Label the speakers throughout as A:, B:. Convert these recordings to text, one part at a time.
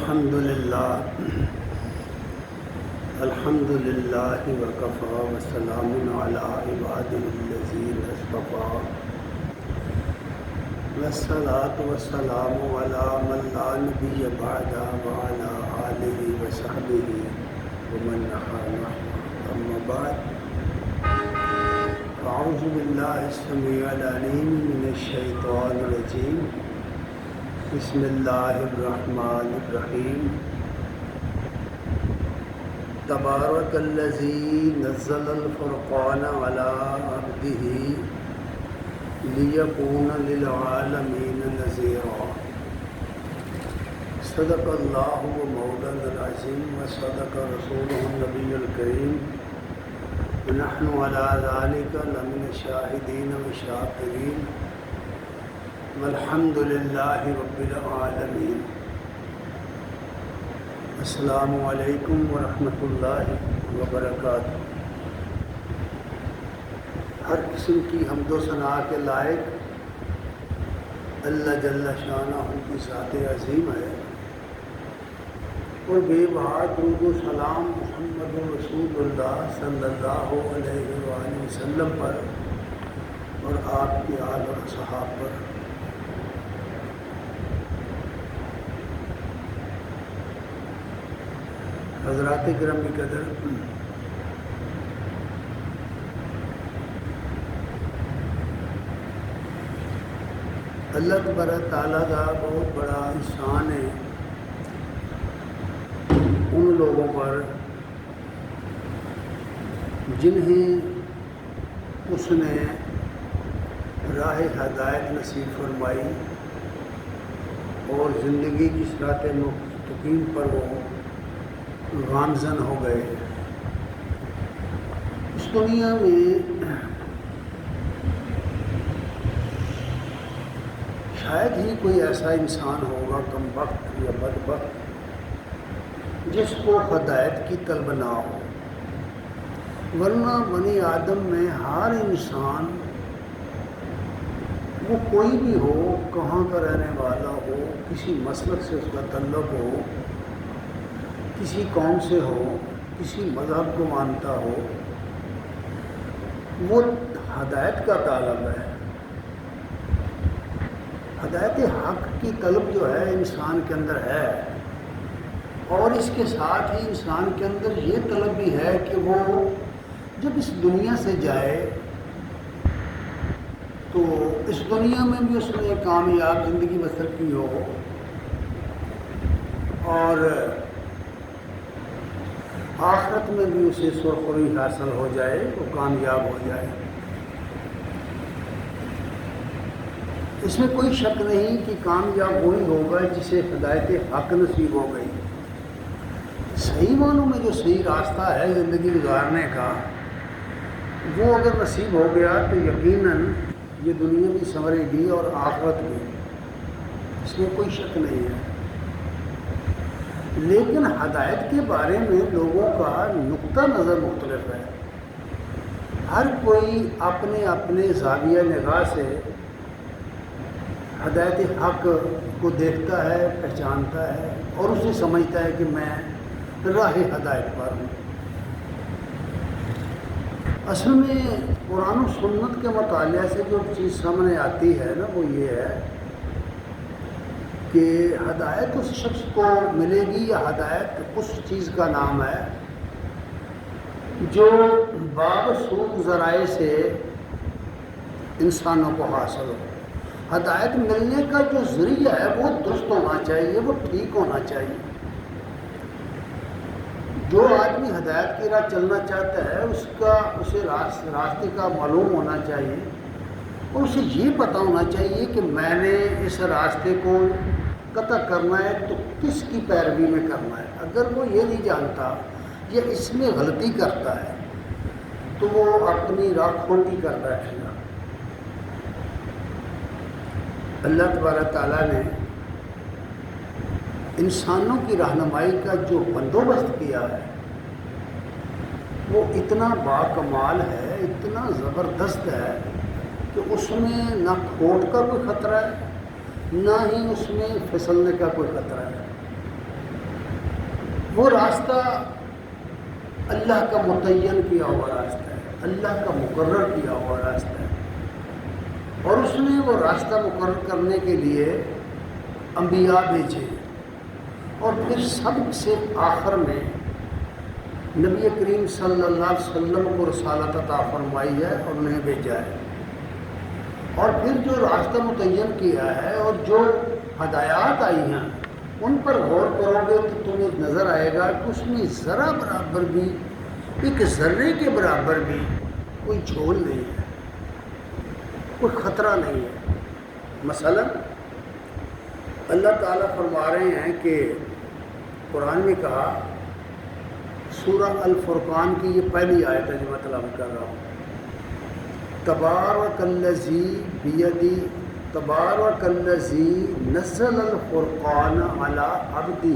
A: الحمد للہ وکفیٰ وسلام علی عبادہ الذین اصطفیٰ والصلاۃ والسلام علی من لا نبی بعدہ وعلی آلہ وصحبہ ومن نہا نحوہ اما بعد اعوذ باللہ السمیع العلیم من الشیطان الرجیم بسم اللہ الرحمن الرحیم تبارک الذی نزل الفرقان علی عبدہ لیکون للعالمین نذیرا صدق اللہ مولانا العظیم وصدق رسولہ النبی الکریم ونحن علی ذلک لمن الشاہدین والشاکرین والحمد للہ رب العالمین۔ السلام علیکم ورحمۃ اللہ وبرکاتہ۔ ہر قسم کی حمد و ثناء کے لائق اللہ جل شانہ کی ذات عظیم ہے، اور بے بہا درود و سلام محمد رسول اللہ صلی اللہ علیہ وآلہ وسلم پر اور آپ کے آل اور صحاب پر۔ حضرات کرام قدر، اللہ تبارک تعالیٰ کا بہت بڑا احسان ہے ان لوگوں پر جنہیں اس نے راہ ہدایت نصیب فرمائی اور زندگی کی صراط مستقیم پر وہ گامزن ہو گئے۔ اس دنیا میں شاید ہی کوئی ایسا انسان ہوگا کم وقت یا بد وقت جس کو ہدایت کی طلب نہ ہو، ورنہ بنی آدم میں ہر انسان وہ کوئی بھی ہو، کہاں کا رہنے والا ہو، کسی مسلک سے اس کا تعلق ہو، کسی قوم سے ہو، کسی مذہب کو مانتا ہو، وہ ہدایت کا طالب ہے۔ ہدایت حق کی طلب جو ہے انسان کے اندر ہے، اور اس کے ساتھ ہی انسان کے اندر یہ طلب بھی ہے کہ وہ جب اس دنیا سے جائے تو اس دنیا میں بھی اس نے کامیاب زندگی بسر کی ہو، اور آخرت میں بھی اسے سرخروئی حاصل ہو جائے، وہ کامیاب ہو جائے۔ اس میں کوئی شک نہیں کہ کامیاب وہی ہوگا جسے ہدایت حق نصیب ہو گئی۔ صحیح معنوں میں جو صحیح راستہ ہے زندگی گزارنے کا، وہ اگر نصیب ہو گیا تو یقیناً یہ دنیا بھی سنورے گی اور آخرت بھی، اس میں کوئی شک نہیں ہے۔ لیکن ہدایت کے بارے میں لوگوں کا نقطہ نظر مختلف ہے۔ ہر کوئی اپنے اپنے زاویہ نگاہ سے ہدایت حق کو دیکھتا ہے، پہچانتا ہے، اور اسے سمجھتا ہے کہ میں راہ ہدایت پر ہوں۔ اصل میں قرآن و سنت کے مطالعہ سے جو چیز سامنے آتی ہے نا، وہ یہ ہے کہ ہدایت اس شخص کو ملے گی، یا ہدایت اس چیز کا نام ہے جو بابسوخ ذرائع سے انسانوں کو حاصل ہو۔ ہدایت ملنے کا جو ذریعہ ہے وہ درست ہونا چاہیے، وہ ٹھیک ہونا چاہیے۔ جو آدمی ہدایت کی راہ چلنا چاہتا ہے اسے راستے کا معلوم ہونا چاہیے، اور اسے یہ پتہ ہونا چاہیے کہ میں نے اس راستے کو قطع کرنا ہے تو کس کی پیروی میں کرنا ہے۔ اگر وہ یہ نہیں جانتا یا اس میں غلطی کرتا ہے تو وہ اپنی راہ کھوٹی کر بیٹھے گا۔ اللہ تبارک تعالیٰ نے انسانوں کی رہنمائی کا جو بندوبست کیا ہے وہ اتنا باکمال ہے، اتنا زبردست ہے کہ اس میں نہ کھوٹ کا کوئی خطرہ ہے، نہ ہی اس میں پھسلنے کا کوئی خطرہ ہے۔ وہ راستہ اللہ کا متعین کیا ہوا راستہ ہے، اللہ کا مقرر کیا ہوا راستہ ہے، اور اس نے وہ راستہ مقرر کرنے کے لیے انبیاء بھیجے، اور پھر سب سے آخر میں نبی کریم صلی اللہ علیہ وسلم کو رسالت عطا فرمائی ہے اور انہیں بھیجا ہے، اور پھر جو راستہ متعین کیا ہے اور جو ہدایات آئی ہیں ان پر غور کرو گے تو تمہیں نظر آئے گا کہ اس میں ذرا برابر بھی، ایک ذرے کے برابر بھی کوئی جھول نہیں ہے، کوئی خطرہ نہیں ہے۔ مثلا اللہ تعالیٰ فرما رہے ہیں کہ قرآن میں کہا، سورہ الفرقان کی یہ پہلی آیت ہے جو میں تلاوت کر رہا ہوں، تبارک الذی بیدی تبارک الذی نزل الفرقان علی عبدہ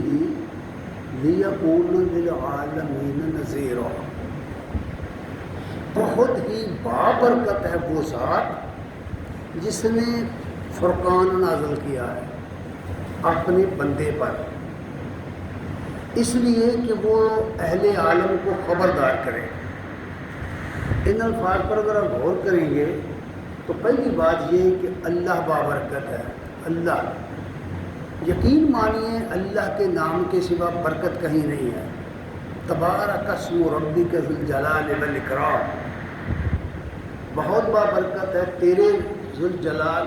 A: لیکون للعالمین نذیرا۔ بہت ہی بابرکت ہے وہ ذات جس نے فرقان نازل کیا ہے اپنے بندے پر، اس لیے کہ وہ اہل عالم کو خبردار کرے۔ ان الفاظ پر اگر آپ غور کریں گے تو پہلی بات یہ کہ اللہ بابرکت ہے، اللہ، یقین مانیے اللہ کے نام کے سوا برکت کہیں نہیں ہے۔ تبارک اسم ربک ذی الجلال والاکرام، بہت بابرکت ہے تیرے ذو الجلال،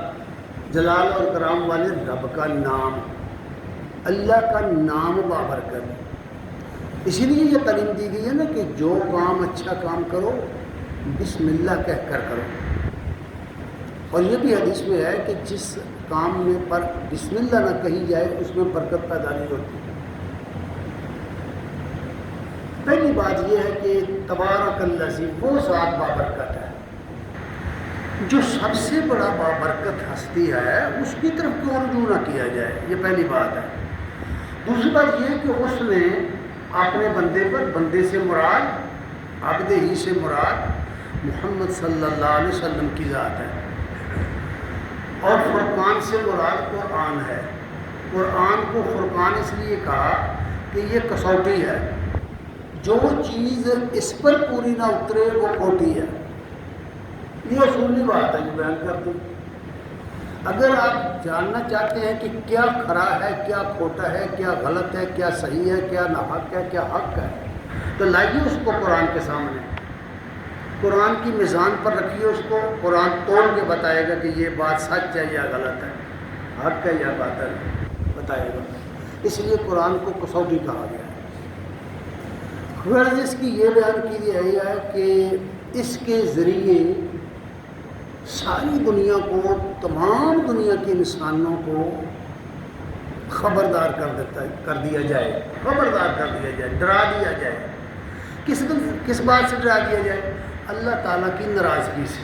A: جلال اور کرام والے رب کا نام، اللہ کا نام بابرکت ہے۔ اسی لیے یہ تعلیم دی گئی ہے نا کہ جو کام اچھا کام کرو بسم اللہ کہہ کر کرو، اور یہ بھی حدیث میں ہے کہ جس کام میں پر بسم اللہ نہ کہی جائے اس میں برکت پیدا نہیں ہوتی۔ پہلی بات یہ ہے کہ تبارک الذی، وہ ذات بابرکت ہے جو سب سے بڑا بابرکت ہستی ہے، اس کی طرف کیوں رجوع نہ کیا جائے، یہ پہلی بات ہے۔ دوسری بات یہ کہ اس نے اپنے بندے پر، بندے سے مراد، عبد ہی سے مراد محمد صلی اللہ علیہ وسلم کی ذات ہے، اور فرقان سے مراد قرآن ہے۔ قرآن کو فرقان اس لیے کہا کہ یہ کسوٹی ہے، جو چیز اس پر پوری نہ اترے وہ کھوٹی ہے۔ یہ اصولی بات ہے جو بیان کرتی۔ اگر آپ جاننا چاہتے ہیں کہ کیا کھرا ہے، کیا کھوٹا ہے، کیا غلط ہے، کیا صحیح ہے، کیا ناحق ہے، کیا حق ہے، تو لائیے اس کو قرآن کے سامنے، قرآن کی میزان پر رکھیے اس کو، قرآن تول کے بتائے گا کہ یہ بات سچ ہے یا غلط ہے، حق ہے یا باطل ہے، بتائے گا۔ اس لیے قرآن کو کسوٹی کہا گیا ہے۔ غرض اس کی یہ بیان کی گئی ہے کہ اس کے ذریعے ساری دنیا کو، تمام دنیا کے انسانوں کو خبردار کر دیا جائے، خبردار کر دیا جائے، ڈرا دیا جائے۔ کس بات سے ڈرا دیا جائے؟ اللہ تعالیٰ کی ناراضگی سے،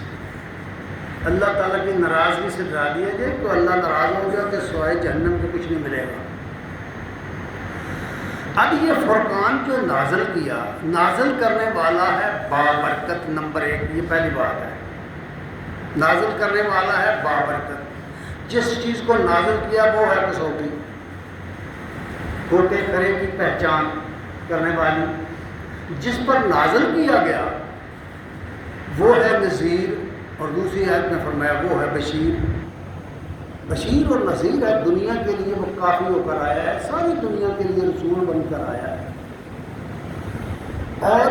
A: اللہ تعالیٰ کی ناراضگی سے ڈرا دیا جائے۔ تو اللہ ناراض ہو گیا تو سوائے جہنم کو کچھ نہیں ملے گا۔ اب یہ فرقان جو نازل کیا، نازل کرنے والا ہے بابرکت، نمبر 1، یہ پہلی بات ہے، نازل کرنے والا ہے بابرکت۔ جس چیز کو نازل کیا وہ ہے کسوٹی، کھوٹے کھرے کی پہچان کرنے والی۔ جس پر نازل کیا گیا وہ ہے نذیر، اور دوسری آیت میں فرمایا وہ ہے بشیر۔ بشیر اور نذیر ہے، دنیا کے لیے وہ کافی ہو کر آیا ہے، ساری دنیا کے لیے رسول بن کر آیا ہے۔ اور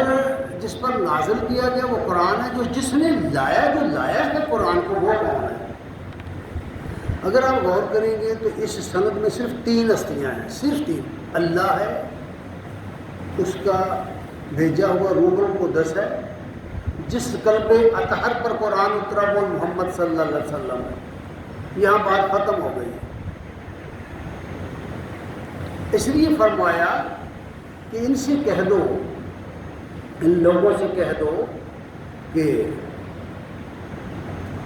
A: جس پر نازل کیا گیا وہ قرآن ہے، جو جس نے لایا، جو لایا ہے قرآن کو، وہ کون ہے؟ اگر آپ غور کریں گے تو اس سند میں صرف 3 ہستیاں ہیں، صرف 3۔ اللہ ہے، اس کا بھیجا ہوا روح القدس ہے، جس قلب اطہر پر قرآن اترا وہ محمد صلی اللہ علیہ وسلم ہے۔ یہاں بات ختم ہو گئی۔ اس لیے فرمایا کہ ان سے کہہ دو، ان لوگوں سے کہہ دو کہ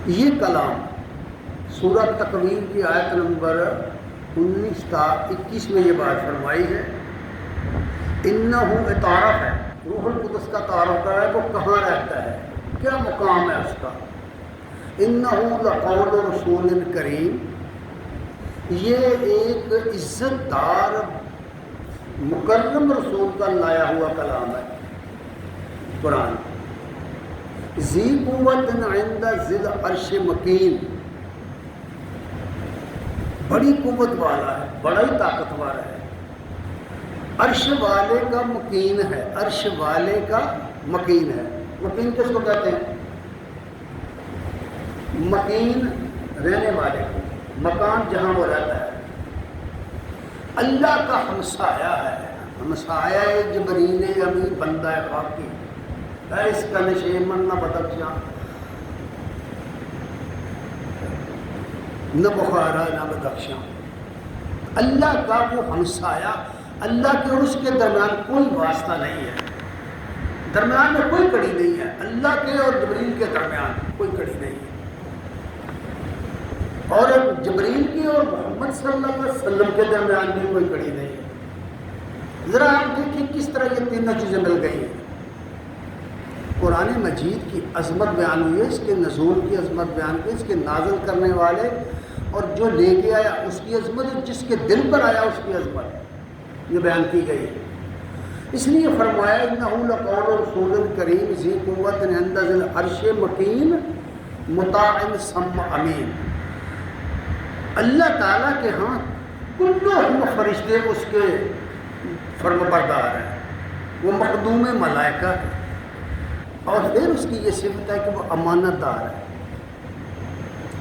A: یہ کلام، سورہ تکویر کی آیت نمبر 19 تا 21 میں یہ بات فرمائی ہے، انہو اتعارف ہے، روح القدس کا تعارف کر رہا ہے، وہ کہاں رہتا ہے، کیا مقام ہے اس کا۔ انہو لقول رسول کریم، یہ ایک عزت دار مکرم رسول کا لایا ہوا کلام ہے قرآن. ذی قوت عند ذی العرش مکین، بڑی قوت والا ہے، بڑا ہی طاقتور ہے. عرش والے کا مکین ہے، عرش والے کا مکین ہے. مکین کس کو کہتے ہیں؟ مکین رہنے والے کو، مکان جہاں وہ رہتا ہے. اللہ کا ہمسایہ ہے، ہمسایہ جبریل امی بندہ خاکی ہے. اس کا نشیمن نہ بدخشاں نہ بخارا نہ بدخشاں. اللہ کا وہ ہمسایہ، اللہ کے اور اس کے درمیان کوئی واسطہ نہیں ہے، درمیان میں کوئی کڑی نہیں ہے. اللہ کے اور جبریل کے درمیان کوئی کڑی نہیں ہے، اور جبریل کی اور محمد صلی اللہ علیہ وسلم کے درمیان بھی کوئی کڑی نہیں ہے. ذرا آپ دیکھیں کس طرح یہ تینوں چیزیں مل گئی ہیں. قرآن مجید کی عظمت بیان ہوئی ہے، اس کے نزول کی عظمت بیان ہوئی، اس کے نازل کرنے والے اور جو لے کے آیا اس کی عظمت، جس کے دل پر آیا اس کی عظمت یہ بیان کی گئی ہے. اس لیے فرمایا انہ لقول رسول کریم ذی قوت عند ذی العرش مکین مطاع ثم امین. اللہ تعالیٰ کے ہاں کلہم فرشتے اس کے فرمانبردار ہیں، وہ مخدوم ملائکہ ہے. اور پھر اس کی یہ صفت ہے کہ وہ امانت دار ہے،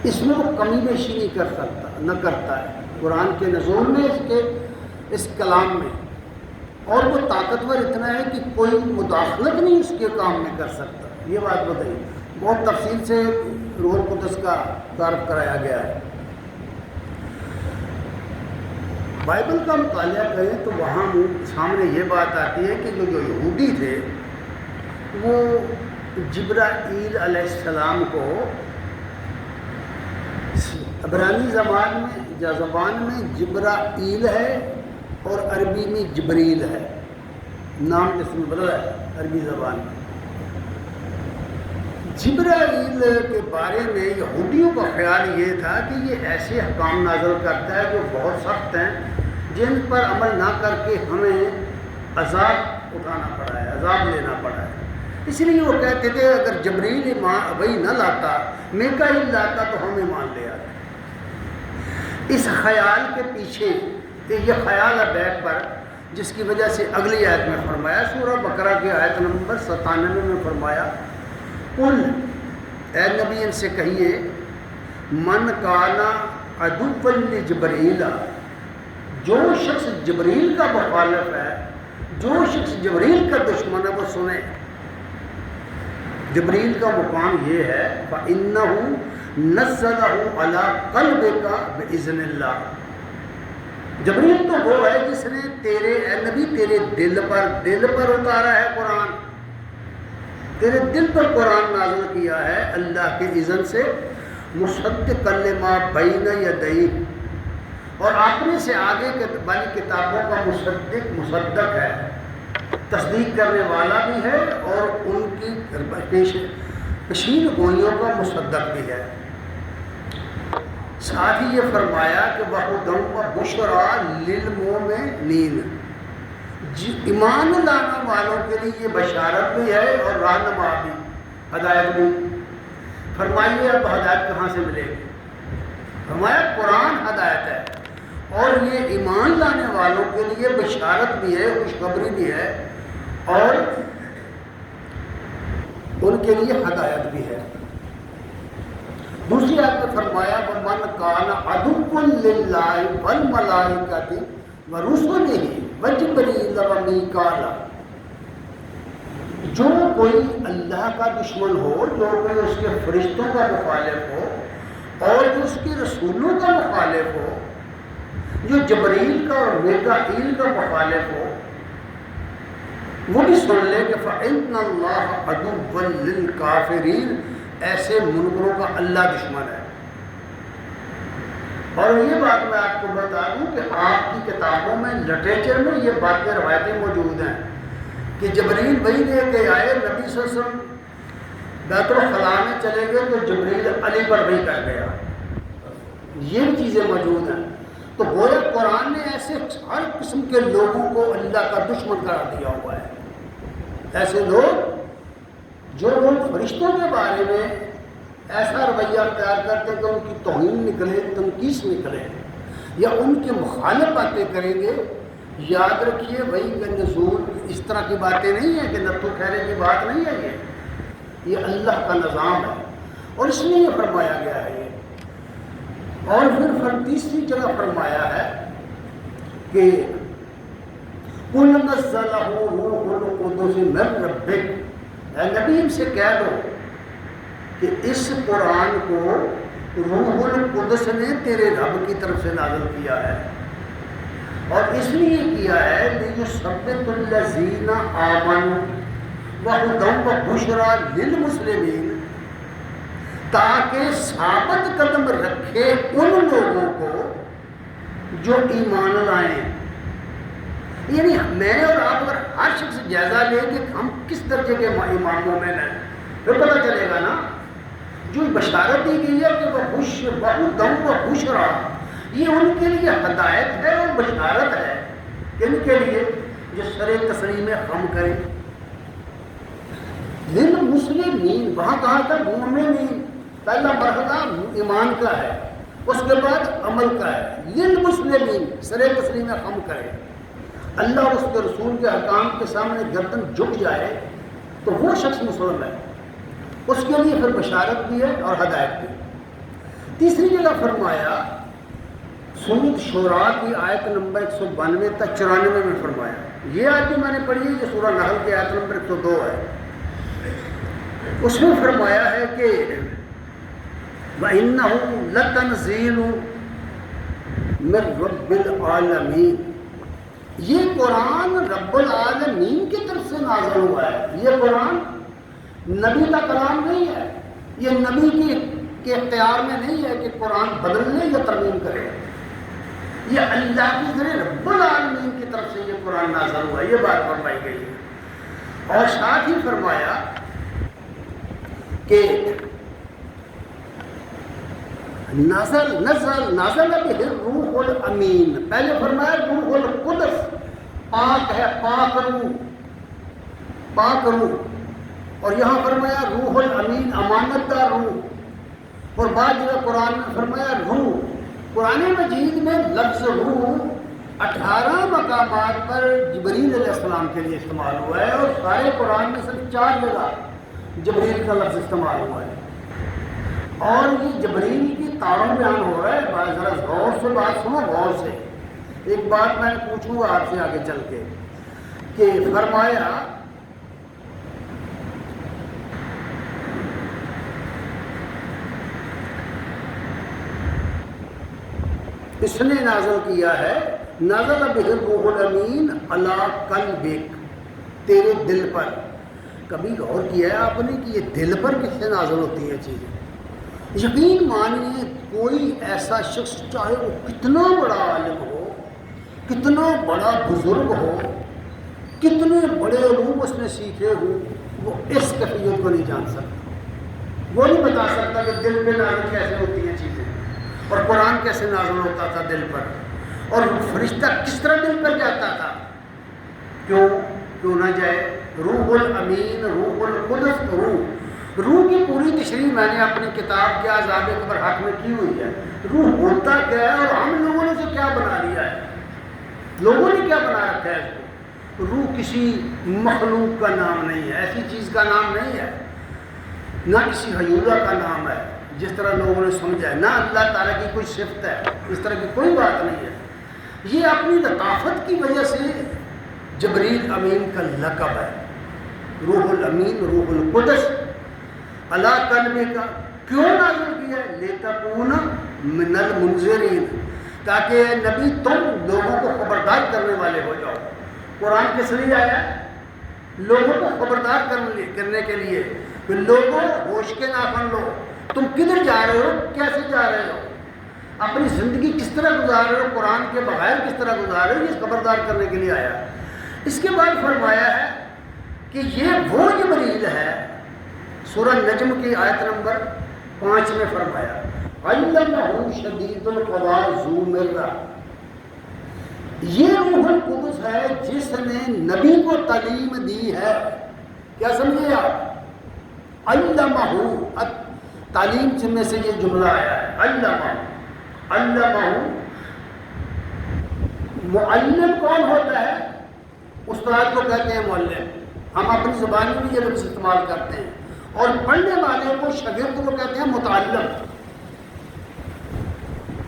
A: اس میں وہ کمی بیشی نہیں کر سکتا، نہ کرتا ہے قرآن کے نزول میں، اس کلام میں. اور وہ طاقتور اتنا ہے کہ کوئی مداخلت نہیں اس کے کام میں کر سکتا. یہ بات بتائیے، بہت تفصیل سے روح القدس کا تعارف کرایا گیا ہے. بائبل کا مطالعہ کریں تو وہاں سامنے یہ بات آتی ہے کہ جو یہودی تھے وہ جبرائیل علیہ السلام کو عبرانی زبان میں جبرائیل ہے اور عربی میں جبریل ہے، نام جس میں بدلا ہے عربی زبان میں. جبرائیل کے بارے میں یہودیوں کا خیال یہ تھا کہ یہ ایسے احکام نازل کرتا ہے جو بہت سخت ہیں، جن پر عمل نہ کر کے ہمیں عذاب اٹھانا پڑا ہے، عذاب لینا پڑا ہے. اس لیے وہ کہتے تھے اگر جبریل وہی نہ لاتا، میکائیل لاتا تو ہمیں مان لے آتا. اس خیال کے پیچھے یہ خیال ہے بیک پر، جس کی وجہ سے اگلی آیت میں فرمایا، سورہ بقرہ کی آیت نمبر 97 میں فرمایا، قل اے نبی ان سے کہیے، من کانا عدوا لجبریل، جو شخص جبریل کا مخالف ہے، جو شخص جبریل کا دشمن ہے وہ سنے. جبریل کا مقام یہ ہے فَإِنَّهُ نَزَّلَهُ عَلَىٰ قَلْبِكَ بِإِذْنِ اللَّهِ. جبریل تو وہ ہے جس نے اے نبی تیرے دل پر اتارا ہے قرآن، تیرے دل پر قرآن نازل کیا ہے اللہ کے اذن سے، مصدقا لما بین یدیہ، اور اپنے سے آگے والی کتابوں کا مصدق ہے، تصدیق کرنے والا بھی ہے اور ان کی پیشین گوئیوں کا مصدق بھی ہے. ساتھ ہی یہ فرمایا کہ وَهُدًى وَبُشْرَىٰ لِلْمُؤْمِنِينَ، ایمان لانے والوں کے لیے یہ بشارت بھی ہے اور رہنما بھی، ہدایت بھی. فرمائیے اب ہدایت کہاں سے ملے گی؟ فرمایا قرآن ہدایت ہے، اور یہ ایمان لانے والوں کے لیے بشارت بھی ہے، خوشخبری بھی ہے، اور ان کے لیے ہدایت بھی ہے. دوسری آیت میں فرمایا وَمَنْ كَانَ عَدُوًّا لِلَّهِ وَالْمَلَائِكَةِ وَرُسُلِهِ وَجِبْرِيلَ وَمِيكَالَ. جو کوئی اللہ کا دشمن ہو، جو کوئی اس کے فرشتوں کا مخالف ہو، اور جو اس کے رسولوں کا مخالف ہو، جو جبریل کا اور میکائیل کا مخالف ہو، وہ بھی سن لے کہ فَإِنَّ اللَّهَ عَدُوٌّ لِلْكَافِرِينَ، ایسے منکروں کا اللہ دشمن ہے. اور یہ بات میں آپ کو بتا دوں کہ آپ کی کتابوں میں، لٹریچر میں یہ باتیں، روایتیں موجود ہیں کہ جبریل وہی دے کے آئے، نبی صلی اللہ علیہ وسلم بیت الخلاء میں چلے گئے تو جبریل علی پر وہی کر گیا. یہ بھی چیزیں موجود ہیں. تو گویا قرآن نے ایسے ہر قسم کے لوگوں کو اللہ کا دشمن قرار دیا ہوا ہے. ایسے لوگ جو لوگ فرشتوں کے بارے میں ایسا رویہ اختیار کرتے ہیں کہ ان کی توہین نکلے، تنقیص نکلے، یا ان کے مخالف باتیں کریں گے، یاد رکھیے وہی کا نزول اس طرح کی باتیں نہیں ہیں کہ نتو خیرے کی بات نہیں ہے، یہ اللہ کا نظام ہے اور اس میں یہ فرمایا گیا ہے. اور پھر تیسری جگہ فرمایا ہے کہ قُلْ نَزَّلَهُ رُوحُ الْقُدُسِ مِنْ رَبِّكَ، اے نبی ان سے کہہ دو کہ اس قرآن کو روح القدس نے تیرے رب کی طرف سے نازل کیا ہے، اور اس لیے کیا ہے لِيُثَبِّتَ الَّذِينَ آمَنُوا وَهُدًى وَبُشْرَىٰ لِلْمُسْلِمِينَ، تاکہ ثابت قدم رکھے ان لوگوں کو جو ایمان لائیں. یعنی میں اور آپ اگر ہر شخص جائزہ لے کہ ہم کس درجے کے ایمانوں میں ہیں، پھر پتہ چلے گا نا. جو بشارت دی گئی ہے کہ وہ بہودم و بشرا، یہ ان کے لیے ہدایت ہے اور بشارت ہے. ان کے لیے جو سر تسلیم ہم کریں. للمسلمین وہاں کہا تھا مومنین، پہلا مرحلہ ایمان کا ہے، اس کے بعد عمل کا ہے. للمسلمین سر تسلیم ہم کریں، اللہ اور اس کے رسول کے احکام کے سامنے گردن جھک جائے تو وہ شخص مسلم ہے. اس کے لیے پھر بشارت بھی ہے اور ہدایت بھی. تیسری جگہ فرمایا سورۃ شعراء کی آیت نمبر 192 تا 94 میں فرمایا، یہ آیت بھی میں نے پڑھی ہے، یہ سورہ نحل کی آیت نمبر 102 ہے. اس میں فرمایا ہے کہ وَإِنَّهُ لَتَنزِيلُ مِن رَبِّ الْعَالَمِينَ، یہ قرآن رب العالمین کی طرف سے نازل ہوا ہے. یہ قرآن نبی کا کلام نہیں ہے، یہ نبی کے اختیار میں نہیں ہے کہ قرآن بدل لے یا ترمیم کرے. یہ اللہ کی ذریعے رب العالمین کی طرف سے یہ قرآن نازل ہوا ہے، یہ بات فرمائی گئی ہے. اور ساتھ ہی فرمایا کہ نازل بہ الروح الامین، پہلے فرمایا روح القدس، پاک ہے، پاک روح، اور یہاں فرمایا روح الامین، امانت دار روح. اور بعد جگہ قرآن میں فرمایا روح. قرآن مجید میں لفظ روح 18 مقامات پر جبریل علیہ السلام کے لیے استعمال ہوا ہے، اور سارے قرآن میں صرف 4 جگہ جبریل کا لفظ استعمال ہوا ہے. اور یہ جبریل کی تعارف بیان ہو رہا ہے. ذرا غور سے بات سنو، غور سے. ایک بات میں پوچھوں گا آپ سے آگے چل کے کہ فرمایا اس نے نازل کیا ہے، نازل بہ الروح الامین علی قلبک، تیرے دل پر. کبھی غور کیا ہے آپ نے کہ یہ دل پر کس سے نازل ہوتی ہیں چیزیں؟ یقین مانیے کوئی ایسا شخص چاہے وہ کتنا بڑا عالم ہو، کتنا بڑا بزرگ ہو، کتنے بڑے علوم اس نے سیکھے ہوں، وہ اس کیفیت کو نہیں جان سکتا. وہ نہیں بتا سکتا کہ دل پہ نازل کیسے ہوتی ہیں چیزیں، اور قرآن کیسے نازل ہوتا تھا دل پر، اور فرشتہ کس طرح دل پر جاتا تھا. کیوں نہ جائے؟ روح الامین، روح القدس. روح کی پوری تشریح میں نے اپنی کتاب کے عذاب قبر حق میں کی ہوئی ہے. روح ہوتا کیا ہے اور ہم لوگوں نے اسے کیا بنا لیا ہے، لوگوں نے کیا بنا رکھا ہے اس کو. روح کسی مخلوق کا نام نہیں ہے، ایسی چیز کا نام نہیں ہے، نہ کسی حیولہ کا نام ہے جس طرح لوگوں نے سمجھا ہے، نہ اللہ تعالیٰ کی کوئی صفت ہے، اس طرح کی کوئی بات نہیں ہے. یہ اپنی لطافت کی وجہ سے جبریل امین کا لقب ہے. روح الامین، روح القدس علی قلبک کا کیوں نازل کیا ہے؟ لتکون من المنذرین، تاکہ نبی تم لوگوں کو خبردار کرنے والے ہو جاؤ. قرآن کس لیے آیا ہے؟ لوگوں کو خبردار کرنے کے لیے کہ لوگوں ہوش کے ناخن لو، تم کدھر جا رہے ہو، کیسے جا رہے ہو، اپنی زندگی کس طرح گزار رہے ہو، قرآن کے بغیر کس طرح گزار رہے ہو، یہ خبردار کرنے کے لیے آیا. اس کے بعد فرمایا ہے کہ یہ وہ جبریل ہے. سورہ نجم کی آیت نمبر 5 میں فرمایا علمہ شدید القویٰ ذو مرہ، یہ روح القدس ہے جس نے نبی کو تعلیم دی ہے. کیا سمجھے آپ؟ علمہ، تعلیم میں سے یہ جملہ آیا ہے، علمہ. معلم کون ہوتا ہے؟ استاد کو کہتے ہیں معلم. ہم اپنی زبان میں بھی یہ لفظ استعمال کرتے ہیں. اور پڑھنے والے کو، شاگرد کو کہتے ہیں متعلم.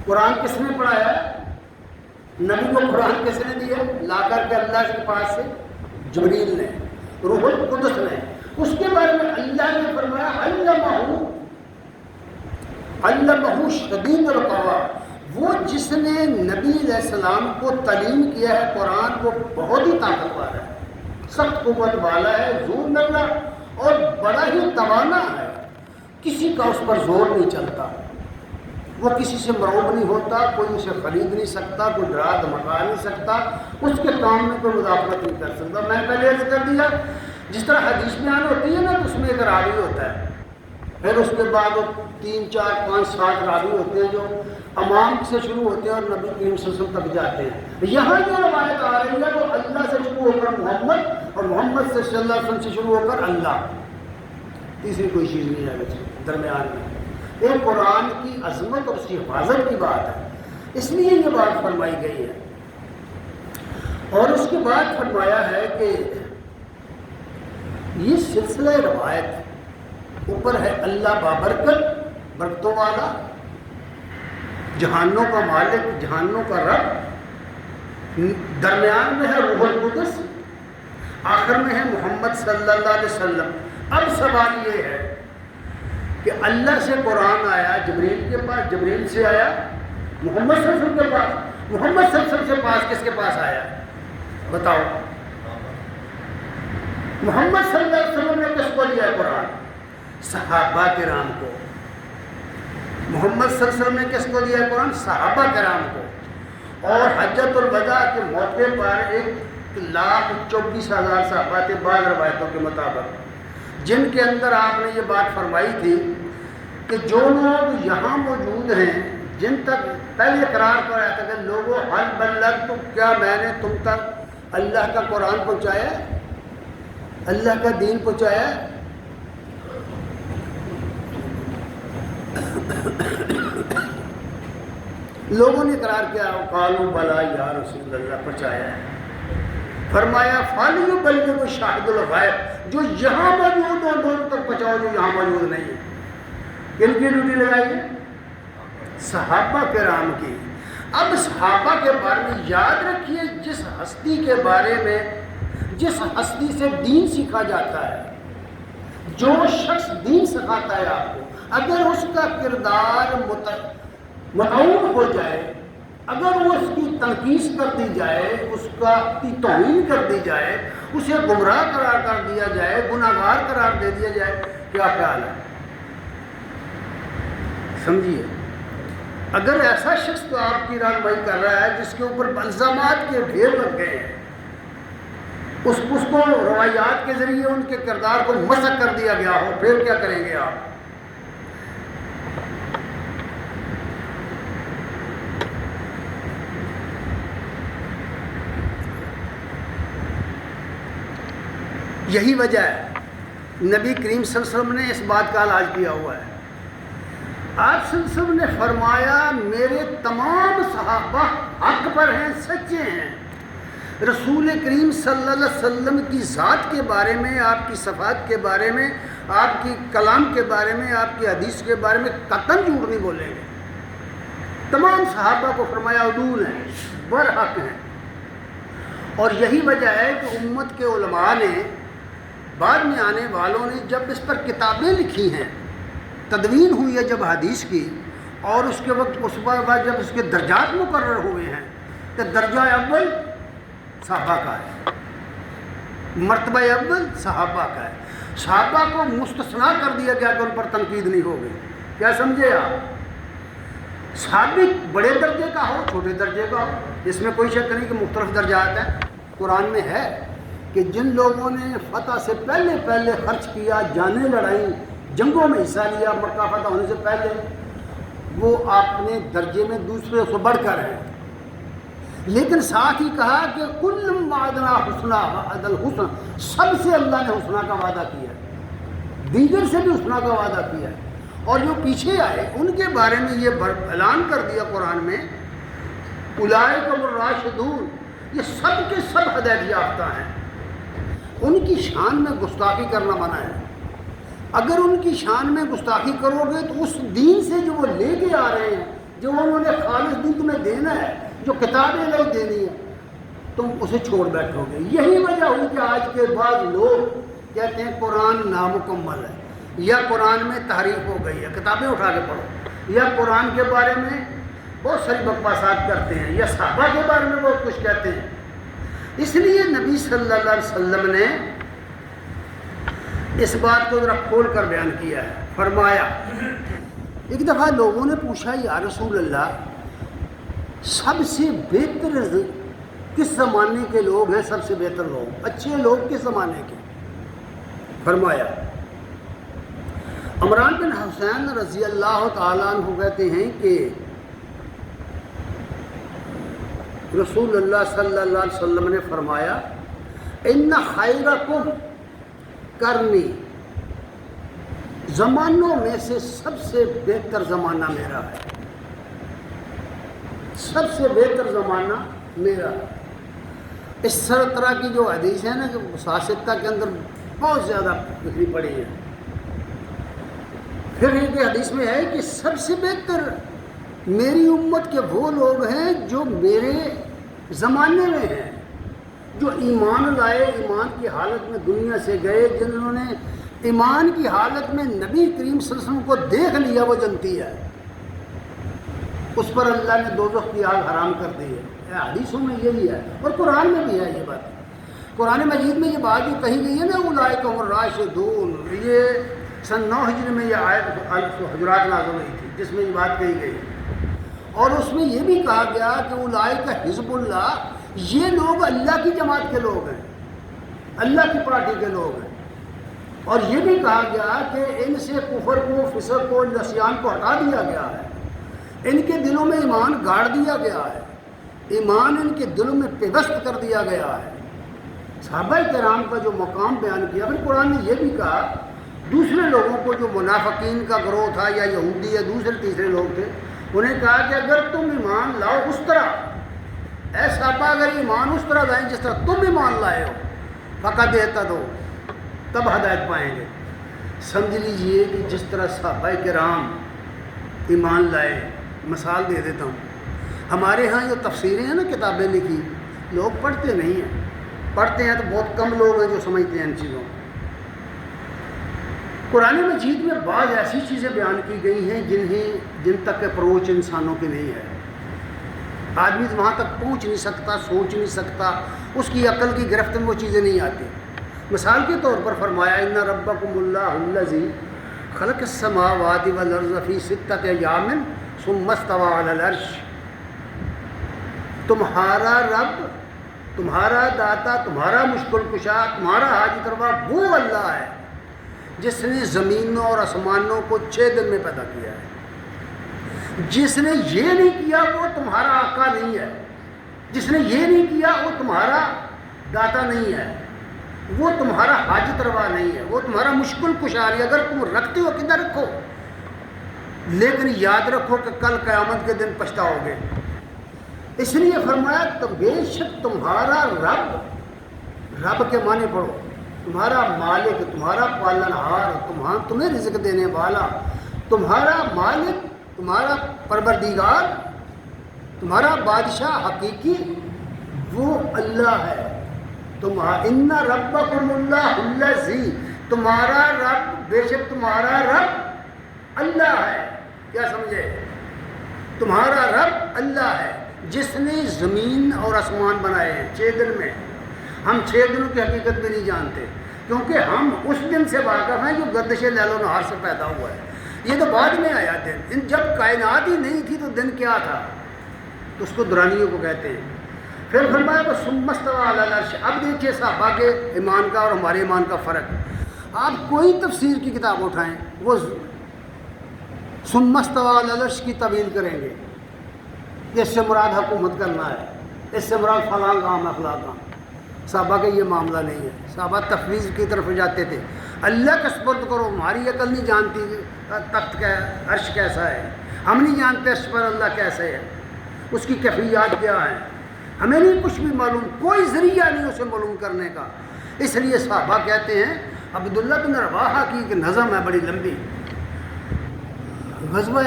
A: قرآن کس نے پڑھایا ہے؟ نبی کو قرآن کس نے دیا؟ لا کر کے اللہ کے پاس سے جبریل نے، روح القدس نے. اس کے بارے میں اللہ نے فرمایا علمہ شدید القویٰ، وہ جس نے نبی علیہ السلام کو تعلیم کیا ہے قرآن کو، بہت ہی طاقتور ہے، سخت قوت والا ہے، ذو مرہ اور بڑا ہی توانا ہے. کسی کا اس پر زور نہیں چلتا، وہ کسی سے مرعوب نہیں ہوتا، کوئی اسے خرید نہیں سکتا، کوئی ڈرا دھمکا نہیں سکتا، اس کے کام میں کوئی مداخلت نہیں کر سکتا. میں نے پہلے عرض کر دیا، جس طرح حدیث بیان ہوتی ہے نا تو اس میں ایک راوی ہوتا ہے، پھر اس کے بعد 3 4 5 7 راوی ہوتے ہیں جو امام سے شروع ہوتے ہیں اور نبی کریم صلی اللہ علیہ وسلم تک جاتے ہیں. یہاں جو روایت آ رہی ہے وہ اللہ سے شروع ہو کر محمد اور محمد سے صلی اللہ علیہ وسلم سے شروع ہو کر اللہ، تیسری کوئی چیز نہیں ہے درمیان میں. یہ قرآن کی عظمت اور اس کی حفاظت کی بات ہے، اس لیے یہ بات فرمائی گئی ہے. اور اس کے بعد فرمایا ہے کہ یہ سلسلہ روایت اوپر ہے اللہ بابرکت، برکتوں والا، جہانوں کا مالک، جہانوں کا رب، درمیان میں ہے روح القدس، آخر میں ہے محمد صلی اللہ علیہ وسلم. اب سوال یہ ہے کہ اللہ سے قرآن آیا جبریل کے پاس، جبریل سے آیا محمد صلی اللہ علیہ وسلم کے پاس، محمد صلی اللہ علیہ وسلم کے پاس کس کے پاس آیا بتاؤ؟ محمد صلی اللہ علیہ وسلم نے کس کو دیا قرآن؟ صحابہ کرام کو. محمد صلی اللہ علیہ وسلم نے کس کو دیا قرآن؟ صحابہ کرام کو. اور حجۃ الوداع کے موقع پر 1,24,000 صحابہ تھے بعض روایتوں کے مطابق، جن کے اندر آپ نے یہ بات فرمائی تھی کہ جو لوگ یہاں موجود ہیں، جن تک پہلے اقرار کرایا تھا کہ لوگوں حل بلغت، تو کیا میں نے تم تک اللہ کا قرآن پہنچایا، اللہ کا دین پہنچایا؟ لوگوں نے اقرار کیا، قالوا بلا یا رسول اللہ، پہنچایا ہے. فرمایا فَلْيُبَلِّغْ شَاهِدُ الْغَائِبِ، جو یہاں موجود ہو لوگوں تک پہنچاؤ جو یہاں موجود نہیں ہے. کن کی ڈیوٹی لگائی؟ صحابہ کرام کی. اب صحابہ کے بارے میں یاد رکھیے، جس ہستی کے بارے میں، جس ہستی سے دین سیکھا جاتا ہے، جو شخص دین سکھاتا ہے آپ کو، اگر اس کا کردار متعون ہو جائے، اگر وہ اس کی تنقید کر دی جائے، اس کا توہین کر دی جائے، اسے گمراہ قرار کر دیا جائے، گناہگار قرار دے دیا جائے، کیا خیال ہے؟ سمجھیے، اگر ایسا شخص تو آپ کی رہنمائی کر رہا ہے جس کے اوپر الزامات کے ڈھیر لگ گئے ہیں، اس کو روایات کے ذریعے ان کے کردار کو مسخ کر دیا گیا ہو، پھر کیا کریں گے آپ؟ یہی وجہ ہے نبی کریم صلی اللہ علیہ وسلم نے اس بات کا علاج کیا ہوا ہے. آپ صلی اللہ علیہ وسلم نے فرمایا میرے تمام صحابہ حق پر ہیں، سچے ہیں. رسول کریم صلی اللہ علیہ وسلم کی ذات کے بارے میں، آپ کی صفات کے بارے میں، آپ کی کلام کے بارے میں، آپ کی حدیث کے بارے میں قطعاً جھوٹ نہیں بولیں گے. تمام صحابہ کو فرمایا عدول ہیں، برحق ہیں. اور یہی وجہ ہے کہ امت کے علماء نے، بعد میں آنے والوں نے جب اس پر کتابیں لکھی ہیں، تدوین ہوئی ہے جب حدیث کی، اور اس کے وقت اس بعد جب اس کے درجات مقرر ہوئے ہیں کہ درجہ اول صحابہ کا ہے، مرتبہ اول صحابہ کا ہے. صحابہ کو مستثنا کر دیا گیا کہ ان پر تنقید نہیں ہوگی. کیا سمجھے آپ؟ صحابی بڑے درجے کا ہو، چھوٹے درجے کا ہو، اس میں کوئی شک نہیں کہ مختلف درجات ہیں. قرآن میں ہے کہ جن لوگوں نے فتح سے پہلے خرچ کیا، جانیں لڑائی، جنگوں میں حصہ لیا مکہ فتح ہونے سے پہلے، وہ اپنے درجے میں دوسرے سے بڑھ کر ہیں. لیکن ساتھ ہی کہا کہ کل وعدنا حسنا وعد الحسن، سب سے اللہ نے حسنا کا وعدہ کیا ہے، دیگر سے بھی حسنا کا وعدہ کیا ہے۔ اور جو پیچھے آئے ان کے بارے میں یہ اعلان کر دیا قرآن میں، اولئک هم الراشدون، یہ سب کے سب ہدایت یافتہ ہیں، ان کی شان میں گستاخی کرنا منع ہے۔ اگر ان کی شان میں گستاخی کرو گے تو اس دین سے جو وہ لے کے آ رہے ہیں، جو انہوں نے خالص دین تمہیں دینا ہے، جو کتابیں نہیں دینی ہے، تم اسے چھوڑ بیٹھو گے۔ یہی وجہ ہوئی کہ آج کے بعض لوگ کہتے ہیں قرآن نامکمل ہے، یا قرآن میں تحریف ہو گئی ہے، کتابیں اٹھا کے پڑھو، یا قرآن کے بارے میں بہت ساری بکواسات کرتے ہیں، یا صحابہ کے بارے میں بہت کچھ کہتے ہیں۔ اس لیے نبی صلی اللہ علیہ وسلم نے اس بات کو ذرا کھول کر بیان کیا ہے۔ فرمایا، ایک دفعہ لوگوں نے پوچھا یا رسول اللہ، سب سے بہتر کس زمانے کے لوگ ہیں؟ سب سے بہتر لوگ، اچھے لوگ کس زمانے کے؟ فرمایا، عمران بن حسین رضی اللہ تعالیٰ عنہ کہتے ہیں کہ رسول اللہ صلی اللہ علیہ وسلم نے فرمایا، ان خیرکم کرنی، زمانوں میں سے سب سے بہتر زمانہ میرا ہے، سب سے بہتر زمانہ میرا۔ اس طرح کی جو حدیث ہے نا کہ سیاستہ کے اندر بہت زیادہ بکھری پڑی ہے۔ پھر ایک حدیث میں ہے کہ سب سے بہتر میری امت کے وہ لوگ ہیں جو میرے زمانے میں ہیں، جو ایمان لائے، ایمان کی حالت میں دنیا سے گئے، جنہوں نے ایمان کی حالت میں نبی کریم صلی اللہ علیہ وسلم کو دیکھ لیا، وہ جنتی ہے، اس پر اللہ نے دوزخ کی آگ حرام کر دی ہے۔ حدیثوں میں یہی ہے، اور قرآن میں بھی ہے یہ بات۔ قرآن مجید میں یہ بات جو کہی گئی ہے نا، اولئک هم الراشدون، یہ سن 9 ہجری میں یہ آیت حجرات نازل ہوئی تھی جس میں یہ بات کہی گئی، اور اس میں یہ بھی کہا گیا کہ اولئک حزب اللہ، یہ لوگ اللہ کی جماعت کے لوگ ہیں، اللہ کی پارٹی کے لوگ ہیں۔ اور یہ بھی کہا گیا کہ ان سے کفر کو، فسق کو، نسیان کو ہٹا دیا گیا ہے، ان کے دلوں میں ایمان گاڑ دیا گیا ہے، ایمان ان کے دلوں میں پیوست کر دیا گیا ہے۔ صحابہ کرام کا جو مقام بیان کیا، پھر قرآن نے یہ بھی کہا دوسرے لوگوں کو، جو منافقین کا گروہ تھا یا یہودی یا دوسرے تیسرے لوگ تھے، انہیں کہا کہ اگر تم ایمان لاؤ اس طرح، اے صحابہ اگر ایمان اس طرح لائیں جس طرح تم ایمان لائے ہو، فقط اہتدوا، تب ہدایت پائیں گے۔ سمجھ لیجئے کہ جس طرح صحابہ کرام ایمان لائے، مثال دے دیتا ہوں، ہمارے ہاں جو تفسیریں ہیں نا، کتابیں لکھی، لوگ پڑھتے نہیں ہیں، پڑھتے ہیں تو بہت کم لوگ ہیں جو سمجھتے ہیں ان چیزوں کو۔ قرآن مجید میں بعض ایسی چیزیں بیان کی گئی ہیں جن تک اپروچ انسانوں کی نہیں ہے، آدمی وہاں تک پہنچ نہیں سکتا، سوچ نہیں سکتا، اس کی عقل کی گرفت میں وہ چیزیں نہیں آتی۔ مثال کے طور پر فرمایا، ان ربکم اللہ الذی خلق السماوات والارض فی ستۃ ایام ثم استوى علی العرش، تمہارا رب، تمہارا داتا، تمہارا مشکل کشا، تمہارا حاجت روا وہ اللہ ہے جس نے زمینوں اور آسمانوں کو 6 دن میں پیدا کیا ہے۔ جس نے یہ نہیں کیا وہ تمہارا آقا نہیں ہے، جس نے یہ نہیں کیا وہ تمہارا داتا نہیں ہے، وہ تمہارا حاجت روا نہیں ہے، وہ تمہارا مشکل کشا نہیں۔ اگر تم رکھتے ہو کدھر رکھو، لیکن یاد رکھو کہ کل قیامت کے دن پچھتاؤ گے۔ اس لیے فرمایا تو بے شک تمہارا رب کے معنی پڑھو، تمہارا مالک، تمہارا پالنہار، تمہیں رزق دینے والا، تمہارا مالک، تمہارا پروردگار، تمہارا بادشاہ حقیقی وہ اللہ ہے۔ ان ربکم اللہ الذی، تمہارا رب، بے شک تمہارا رب اللہ ہے۔ کیا سمجھے؟ تمہارا رب اللہ ہے جس نے زمین اور آسمان بنائے ہیں 6 دن میں۔ ہم 6 دنوں کی حقیقت بھی نہیں جانتے، کیونکہ ہم اس دن سے واقف ہیں جو گردش لیل و نہار سے پیدا ہوا ہے۔ یہ تو بعد میں آیا دن، جب کائنات ہی نہیں تھی تو دن کیا تھا؟ تو اس کو درانیوں کو کہتے ہیں۔ پھر فرمایا بس ثم استوى علی العرش۔ اب دیکھیے صحابہ کے ایمان کا اور ہمارے ایمان کا فرق۔ آپ کوئی تفسیر کی کتاب اٹھائیں، وہ ثم استوى علی العرش کی تعویل کریں گے، اس سے مراد حکومت کرنا ہے، اس سے مراد فلاں کام اخلاق کام. صحابہ کا یہ معاملہ نہیں ہے. صحابہ تفویض کی طرف جاتے تھے. اللہ کا سپرد کرو، ہماری عقل نہیں جانتی تخت کا عرش کیسا ہے، ہم نہیں جانتے عرش پر اللہ کیسے ہے، اس کی کیفیات کیا ہے، ہمیں نہیں کچھ بھی معلوم، کوئی ذریعہ نہیں اسے معلوم کرنے کا. اس لیے صحابہ کہتے ہیں، عبداللہ بن رواحہ کی ایک نظم ہے بڑی لمبی، غزوہ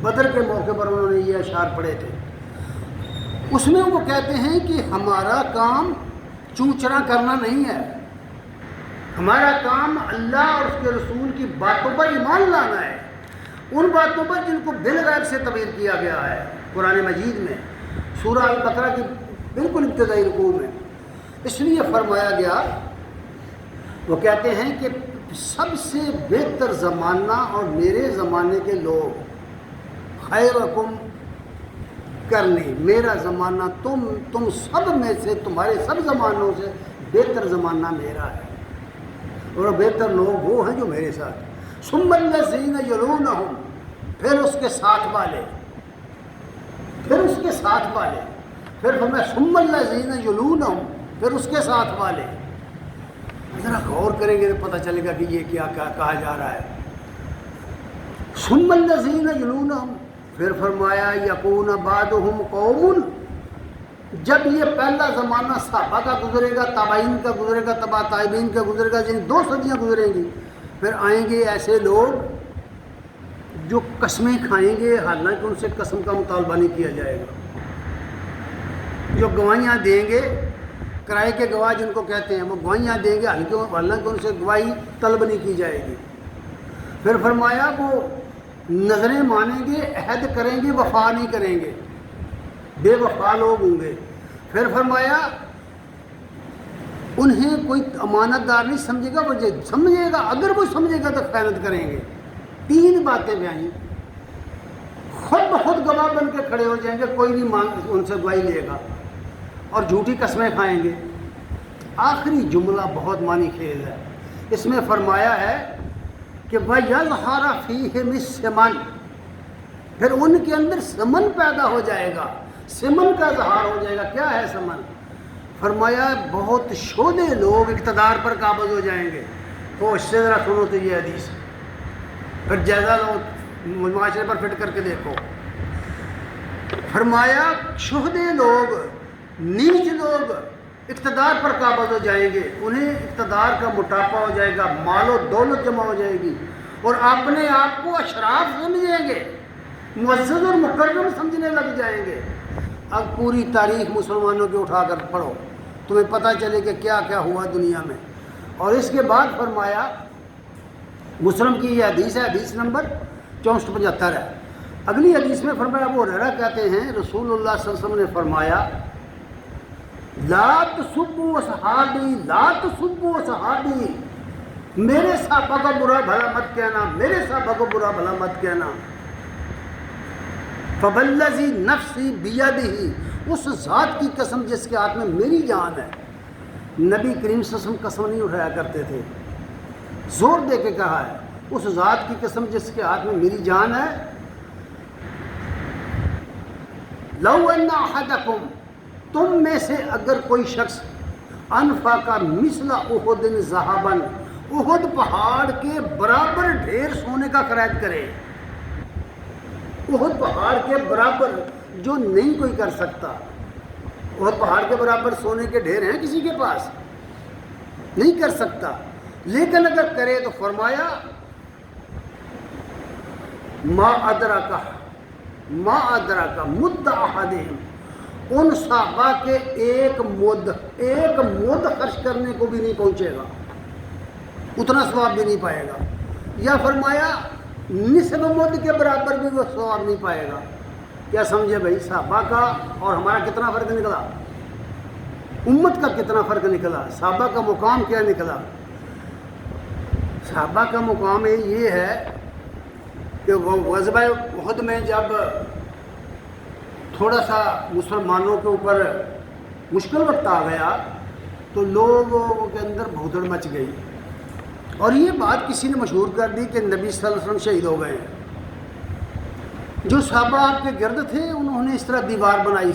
A: بدر کے موقع پر انہوں نے یہ اشعار پڑھے تھے. اس میں وہ کہتے ہیں کہ ہمارا کام چونچرا کرنا نہیں ہے، ہمارا کام اللہ اور اس کے رسول کی باتوں پر ایمان لانا ہے، ان باتوں پر جن کو بالغیب سے تعبیر کیا گیا ہے قرآن مجید میں سورہ البقرہ کی بالکل ابتدائی رکوع میں. اس لیے فرمایا گیا، وہ کہتے ہیں کہ سب سے بہتر زمانہ اور میرے زمانے کے لوگ خیرکم کرنی، میرا زمانہ تم سب میں سے، تمہارے سب زمانوں سے بہتر زمانہ میرا ہے، اور بہتر لوگ وہ ہیں جو میرے ساتھ. ثم الذین یلونہم، پھر اس کے ساتھ والے، پھر اس کے ساتھ والے، پھر فرمایا ثم الذین یلونہم، پھر اس کے ساتھ والے. ذرا غور کریں گے تو پتہ چلے گا کہ یہ کیا کہا جا رہا ہے. ثم الذین یلونہم، پھر فرمایا یکون بعدہم قوم، جب یہ پہلا زمانہ صحابہ کا گزرے گا، تابعین کا گزرے گا، تبع تابعین کا گزرے گا، جن 2 صدیاں گزریں گی، پھر آئیں گے ایسے لوگ جو قسمیں کھائیں گے حالانکہ ان سے قسم کا مطالبہ نہیں کیا جائے گا، جو گواہیاں دیں گے، کرائے کے گواہ جن کو کہتے ہیں، وہ گواہیاں دیں گے حالانکہ ان سے گواہی طلب نہیں کی جائے گی. پھر فرمایا وہ نظریں مانیں گے، عہد کریں گے، وفا نہیں کریں گے، بے وفا لوگ ہوں گے. پھر فرمایا انہیں کوئی امانت دار نہیں سمجھے گا، وہ سمجھے گا، اگر وہ سمجھے گا تو خیانت کریں گے. 3 باتیں بیان، خود بخود گواہ بن کے کھڑے ہو جائیں گے، کوئی نہیں ان سے گواہی لے گا، اور جھوٹی قسمیں کھائیں گے. آخری جملہ بہت معنی خیز ہے. اس میں فرمایا ہے کہ وَيَظْهَرَ فِيهِمِ السِّمَنُ، پھر ان کے اندر سمن پیدا ہو جائے گا، سمن کا اظہار ہو جائے گا. کیا ہے سمن؟ فرمایا بہت شودے لوگ اقتدار پر قابض ہو جائیں گے. تو اس سے ذرا سنو تو یہ حدیث، پھر جائزہ لو، معاشرے پر فٹ کر کے دیکھو. فرمایا شہدے لوگ، نیچ لوگ اقتدار پر قابض ہو جائیں گے، انہیں اقتدار کا موٹاپا ہو جائے گا، مال و دولت جمع ہو جائے گی، اور اپنے آپ کو اشراف سمجھیں گے، معزز اور مکرم سمجھنے لگ جائیں گے. اب پوری تاریخ مسلمانوں کی اٹھا کر پڑھو، تمہیں پتہ چلے کہ کیا کیا ہوا دنیا میں. اور اس کے بعد فرمایا، مسلم کی یہ حدیث ہے، حدیث نمبر 6475 ہے. اگلی حدیث میں فرمایا، ابو ہریرہ کہتے ہیں رسول اللہ صلی اللہ علیہ وسلم نے فرمایا، لا تسبوا اصحابی، لا تسبوا اصحابی، میرے صحابہ کا برا بھلا مت کہنا، میرے صحابہ کو برا بھلا مت کہنا. فوالذی نفسی بیدہ، اس ذات کی قسم جس کے ہاتھ میں میری جان ہے. نبی کریم صلی اللہ علیہ وسلم قسم نہیں اٹھایا کرتے تھے، زور دے کے کہا ہے، اس ذات کی قسم جس کے ہاتھ میں میری جان ہے، لو ان احدکم، تم میں سے اگر کوئی شخص انفاق مثل احد ذہبا، احد پہاڑ کے برابر ڈھیر سونے کا خرید کرے، احد پہاڑ کے برابر جو نہیں کوئی کر سکتا. احد پہاڑ کے برابر سونے کے ڈھیر ہیں کسی کے پاس؟ نہیں کر سکتا. لیکن اگر کرے تو فرمایا ما ادرکہ مد احدہم، ان صحابہ کے ایک مد خرچ کرنے کو بھی نہیں پہنچے گا، اتنا ثواب بھی نہیں پائے گا. یا فرمایا نصف مد کے برابر بھی وہ ثواب نہیں پائے گا. کیا سمجھے بھائی؟ صحابہ کا اور ہمارا کتنا فرق نکلا، امت کا کتنا فرق نکلا، صحابہ کا مقام کیا نکلا. صحابہ کا مقام یہ ہے کہ وہ غزوہ احد میں جب تھوڑا سا مسلمانوں کے اوپر مشکل وقت آ گیا تو لوگوں کے اندر بھگدڑ مچ گئی، اور یہ بات کسی نے مشہور کر دی کہ نبی صلی اللہ علیہ وسلم شہید ہو گئے ہیں. جو صحابہ آپ کے گرد تھے انہوں نے اس طرح دیوار بنائی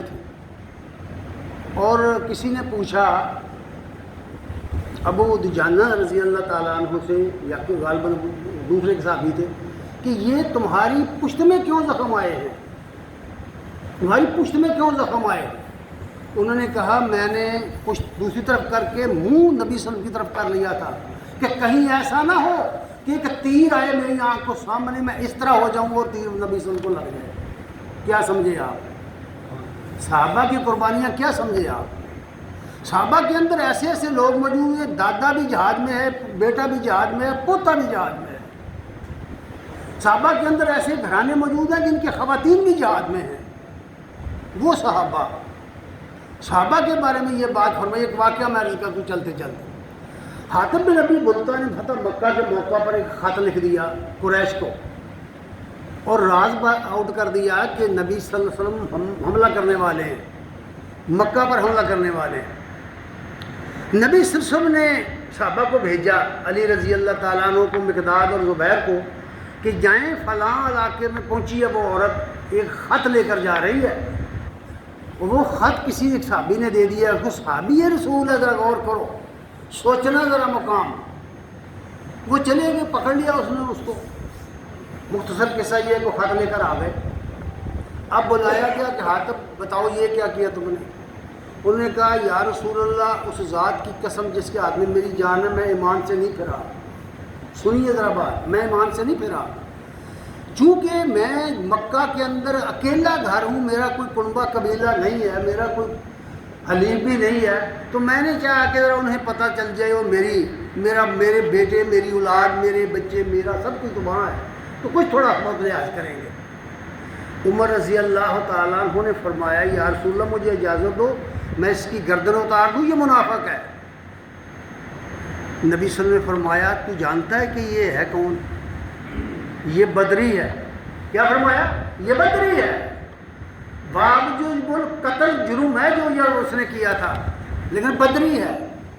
A: تھی اور کسی نے پوچھا ابو دجانہ رضی اللہ تعالیٰ عنہ سے یا کہ غالباً دوسرے کے صحابی تھے کہ یہ تمہاری پشت میں کیوں زخم آئے ہیں، تمہاری پشت میں کیوں زخم آئے؟ انہوں نے کہا میں نے پشت دوسری طرف کر کے منہ نبی صلی اللہ علیہ وسلم کی طرف کر لیا تھا کہ کہیں ایسا نہ ہو کہ ایک تیر آئے میری آنکھ کو سامنے، میں اس طرح ہو جاؤں اور تیر نبی صلی اللہ علیہ وسلم کو لگ جائے۔ کیا سمجھے آپ؟ صحابہ کی قربانیاں کیا سمجھے آپ؟ صحابہ کے اندر ایسے ایسے لوگ موجود ہیں، دادا بھی جہاد میں ہے، بیٹا بھی جہاد میں ہے، پوتا بھی جہاد میں ہے۔ صحابہ کے اندر ایسے گھرانے موجود ہیں جن کے خواتین بھی جہاد میں ہیں۔ وہ صحابہ کے بارے میں یہ بات فرمائی۔ ایک واقعہ میں عرض کرتا ہوں چلتے چلتے۔ حاتم بن ابی بلتہ نے فتح مکہ کے موقع پر ایک خط لکھ دیا قریش کو اور راز آؤٹ کر دیا کہ نبی صلی اللہ علیہ وسلم حملہ کرنے والے ہیں، مکہ پر حملہ کرنے والے ہیں۔ نبی صلی اللہ علیہ وسلم نے صحابہ کو بھیجا، علی رضی اللہ تعالیٰ عنہ کو، مقداد اور زبیر کو، کہ جائیں فلاں علاقے میں پہنچی ہے وہ عورت، ایک خط لے کر جا رہی ہے۔ وہ خط کسی ایک صحابی نے دے دیا، اس کو صحابی رسول ہے، ذرا غور کرو، سوچنا ذرا مقام۔ وہ چلے گئے، پکڑ لیا اس نے اس کو۔ مختصر قصہ یہ ہے کہ خط لے کر آ گئے۔ اب بلایا گیا کہ حاتم بتاؤ یہ کیا کیا تم نے؟ انہوں نے کہا یا رسول اللہ، اس ذات کی قسم جس کے ہاتھ میں میری جان ہے، میں ایمان سے نہیں پھرا۔ سنیے ذرا بات، میں ایمان سے نہیں پھرا، چونکہ میں مکہ کے اندر اکیلا گھر ہوں، میرا کوئی کنبہ قبیلہ نہیں ہے، میرا کوئی حلیف بھی نہیں ہے، تو میں نے چاہا کہ انہیں پتہ چل جائے اور میرے بیٹے، میری اولاد، میرے بچے، میرا سب کچھ تو وہاں ہے، تو کچھ تھوڑا بہت لحاظ کریں گے۔ عمر رضی اللہ تعالیٰ عنہ نے فرمایا یا رسول اللہ مجھے اجازت دو، میں اس کی گردن اتار دوں، یہ منافق ہے۔ نبی صلی اللہ علیہ وسلم نے فرمایا تو جانتا ہے کہ یہ ہے کون؟ یہ بدری ہے۔ کیا فرمایا؟ یہ بدری ہے۔ باوجود بول قتل جرم ہے جو یہ اس نے کیا تھا، لیکن بدری ہے،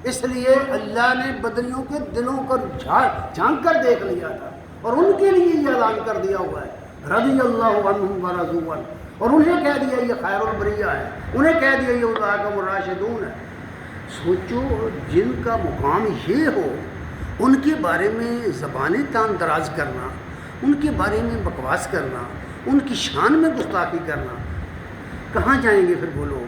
A: اس لیے اللہ نے بدریوں کے دلوں کو جھانک کر دیکھ لیا تھا اور ان کے لیے یہ اعلان کر دیا ہوا ہے رضی اللہ عنہم ورضوا عنہ، اور انہیں کہہ دیا یہ خیر البریہ ہے، انہیں کہہ دیا یہ اولئک هم الراشدون ہے۔ سوچو جن کا مقام یہ ہو ان کے بارے میں زبانیں تان دراز کرنا، ان کے بارے میں بکواس کرنا، ان کی شان میں گستاخی کرنا، کہاں جائیں گے پھر وہ لوگ؟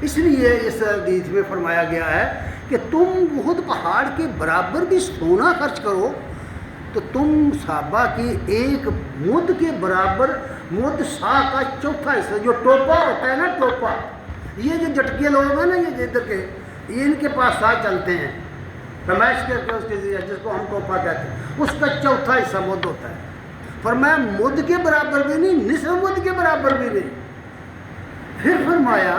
A: اس لیے اس حدیث میں فرمایا گیا ہے کہ تم احد پہاڑ کے برابر بھی سونا خرچ کرو تو تم صحابہ کی ایک مد کے برابر، مد سا کا چوتھا حصہ، جو ٹوپا ہوتا ہے نا، ٹوپا، یہ جو جٹکے لوگ ہیں نا، یہ ادھر کے، یہ ان کے پاس ساتھ چلتے ہیں، رمیش کے اس کے جس کو ہم ٹوپا کہتے ہیں، اس کا چوتھا حصہ مد ہوتا ہے۔ فرمایا مد کے برابر بھی نہیں، نصف مد کے برابر بھی نہیں۔ پھر فرمایا،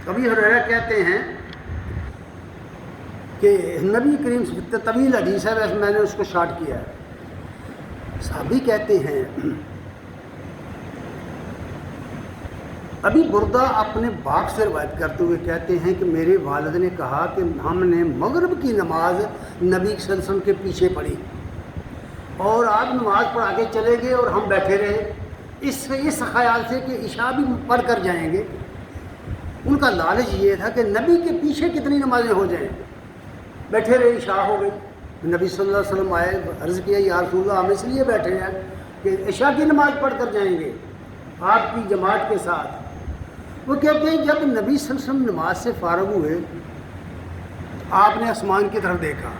A: ابھی ہریرہ کہتے ہیں کہ نبی کریم سے طویل حدیث ہے، ویسے میں نے اس کو شارٹ کیا ہے۔ صحابی کہتے ہیں، ابھی بردہ اپنے باپ سے روایت کرتے ہوئے کہتے ہیں کہ میرے والد نے کہا کہ ہم نے مغرب کی نماز نبی صلی اللہ علیہ وسلم کے پیچھے پڑھی اور آپ نماز پڑھا کے چلے گئے اور ہم بیٹھے رہے اس خیال سے کہ عشاء بھی پڑھ کر جائیں گے۔ ان کا لالچ یہ تھا کہ نبی کے پیچھے کتنی نمازیں ہو جائیں، بیٹھے رہے، عشاء ہو گئی، نبی صلی اللہ علیہ وسلم آئے، عرض کیا یا رسول اللہ ہم اس لیے بیٹھے ہیں کہ عشاء کی نماز پڑھ کر جائیں گے آپ کی جماعت کے ساتھ۔ وہ کہتے ہیں جب نبی صلی اللہ علیہ وسلم نماز سے فارغ ہوئے، آپ نے آسمان کی طرف دیکھا،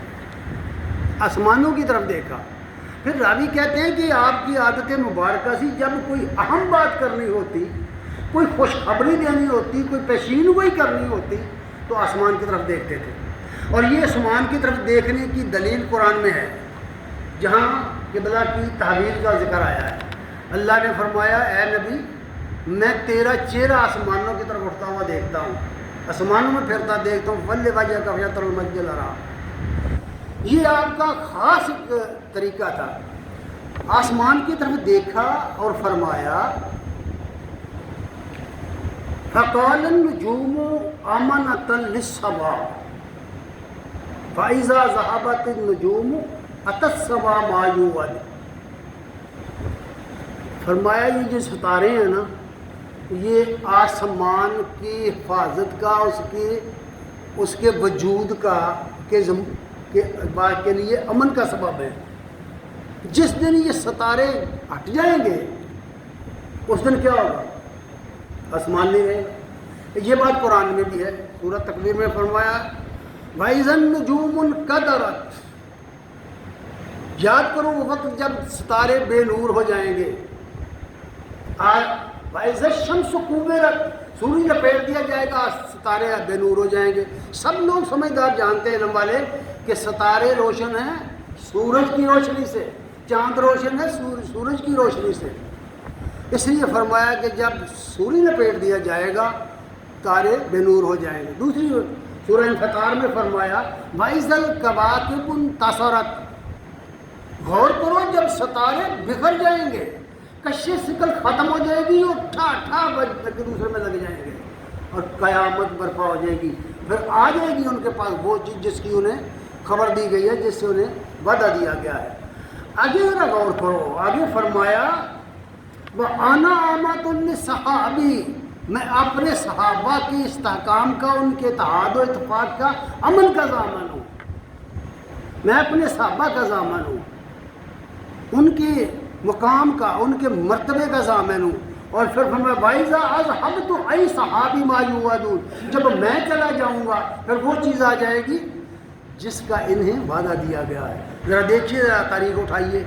A: آسمانوں کی طرف دیکھا۔ پھر راوی کہتے ہیں کہ آپ کی عادت مبارکہ سی جب کوئی اہم بات کرنی ہوتی، کوئی خوشخبری دینی ہوتی، کوئی پیشین گوئی کرنی ہوتی تو آسمان کی طرف دیکھتے تھے۔ اور یہ آسمان کی طرف دیکھنے کی دلیل قرآن میں ہے، جہاں قبلہ کی تحویل کا ذکر آیا ہے۔ اللہ نے فرمایا اے نبی میں تیرا چہرہ آسمانوں کی طرف اٹھتا ہوا دیکھتا ہوں، آسمانوں میں پھرتا دیکھتا ہوں، فل وجہ کا فیطر المسجد الحرام۔ یہ آپ کا خاص طریقہ تھا، آسمان کی طرف دیکھا اور فرمایا فقال النجوم آمنۃ للسما فإذا ذهبت النجوم أتى السما ما يوعد فرمایا یہ جو ستارے ہیں نا یہ آسمان کی حفاظت کا اس کے وجود کا کے لیے امن کا سبب ہے. جس دن یہ ستارے ہٹ جائیں گے اس دن کیا ہوگا؟ آسمان نہیں رہے گا. یہ بات قرآن میں بھی ہے. سورۃ تکویر میں فرمایا وَإِذَا النُّجُومُ انْكَدَرَتْ. یاد کرو وہ وقت جب ستارے بے نور ہو جائیں گے. وَإِذَا الشَّمْسُ كُوِّرَتْ. سورج لپیٹ دیا جائے گا, ستارے بے نور ہو جائیں گے. سب لوگ سمجھدار جانتے ہیں علم والے کہ ستارے روشن ہیں سورج کی روشنی سے, چاند روشن ہے سورج کی روشنی سے. اس لیے فرمایا کہ جب سورج لپیٹ دیا جائے گا تارے بے نور ہو جائیں گے. دوسری سورہ انفطار میں فرمایا وَإِذَا الْكَوَاكِبُ انتَثَرَتْ. غور کرو جب ستارے بکھر جائیں گے, کشِ ثقل ختم ہو جائے گی اور ٹھا ٹھا بج کے دوسرے میں لگ جائیں گے اور قیامت برپا ہو جائے گی. پھر آ جائے گی ان کے پاس وہ چیز جس کی انہیں خبر دی گئی ہے, جس سے انہیں وعدہ دیا گیا ہے. آگے ذرا غور کرو, آگے فرمایا وَأَنَا آمَةٌ لِّصَحَابِي. میں اپنے صحابہ کے استحکام کا, ان کے اتحاد و اتفاق کا, امن کا ضامن ہوں. میں اپنے صحابہ کا ضامن ہوں, ان کے مقام کا, ان کے مرتبے کا ضامن ہوں. اور پھر فرمایا وَإِذَا أَذْهَبْتُ أَيْ صَحَابِي مَا يُوعَدُونَ. جب میں چلا جاؤں گا پھر وہ چیز آ جائے گی جس کا انہیں وعدہ دیا گیا ہے. ذرا دیکھیے, ذرا تاریخ اٹھائیے.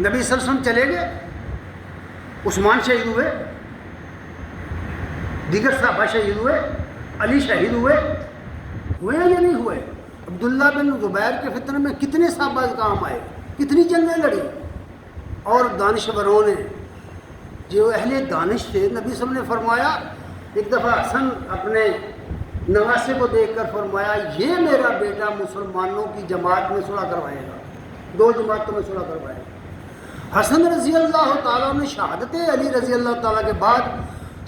A: نبی صلی اللہ علیہ وسلم چلے گئے, عثمان شہید ہوئے, دیگر صحابہ شہید ہوئے, علی شہید ہوئے یا نہیں ہوئے؟ عبداللہ بن زبیر کے فتنہ میں کتنے صحابہ کام آئے, کتنی جنگیں لڑی. اور دانشوروں نے جو اہل دانش تھے, نبی صلی اللہ علیہ وسلم نے فرمایا ایک دفعہ حسن اپنے نواسے کو دیکھ کر فرمایا یہ میرا بیٹا مسلمانوں کی جماعت میں صلح کروائے گا, 2 جماعتوں میں صلح کروائے گا. حسن رضی اللہ تعالیٰ نے شہادت علی رضی اللہ تعالیٰ کے بعد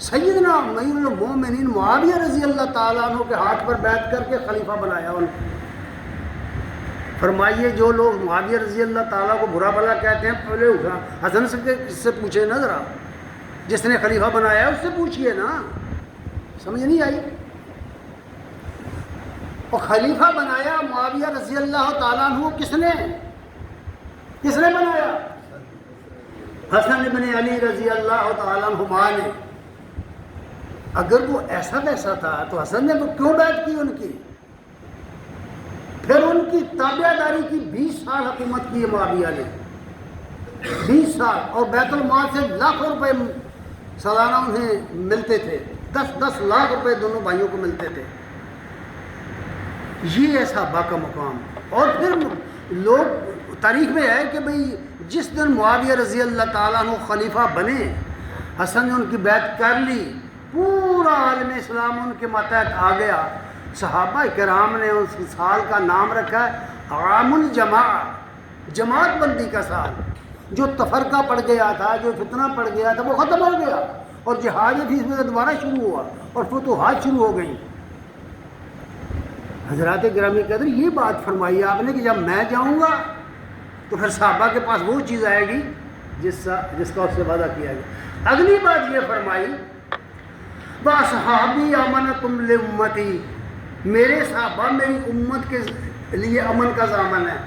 A: سیدنا امیر المومنین معاویہ رضی اللہ تعالیٰ عنہ کے ہاتھ پر بیعت کر کے خلیفہ بنایا. ان فرمائیے جو لوگ معاویہ رضی اللہ تعالیٰ کو برا بھلا کہتے ہیں پہلے حسن سے پوچھیں نا, ذرا جس نے خلیفہ بنایا ہے اس سے پوچھئے نا. سمجھ نہیں آئی؟ اور خلیفہ بنایا معاویہ رضی اللہ تعالیٰ عنہ کس نے بنایا؟ حسن ابن علی رضی اللہ تعالیٰ عنہما نے. اگر وہ ایسا ویسا تھا تو حسن نے کیوں بیعت کی ان کی؟ پھر ان کی تابع داری کی 20 سال حکومت کی معاویہ نے, 20 سال, اور بیت المال سے لاکھوں روپے سالانہ انہیں ملتے تھے, 10 لاکھ روپے دونوں بھائیوں کو ملتے تھے. یہ ہے صحابہ کا مقام. اور پھر لوگ تاریخ میں ہے کہ بھئی جس دن معاویہ رضی اللہ تعالیٰ عنہ خلیفہ بنے, حسن نے ان کی بیعت کر لی, پورا عالم اسلام ان کے ماتحت آ گیا. صحابہ کرام نے اس سال کا نام رکھا ہے عام الجماع, جماعت بندی کا سال. جو تفرقہ پڑ گیا تھا, جو فتنہ پڑ گیا تھا, وہ ختم ہو گیا اور جہاد فی سبیل اللہ دوبارہ شروع ہوا اور فتوحات شروع ہو گئیں. حضرات گرامی قدر یہ بات فرمائی آپ نے کہ جب میں جاؤں گا تو پھر صحابہ کے پاس وہ چیز آئے گی جس کا اس سے وعدہ کیا گیا. اگلی بات یہ فرمائی وَأَصْحَابِي أَمَنَةٌ لِأُمَّتِي. میرے صحابہ میری امت کے لیے امن کا ضامن ہے,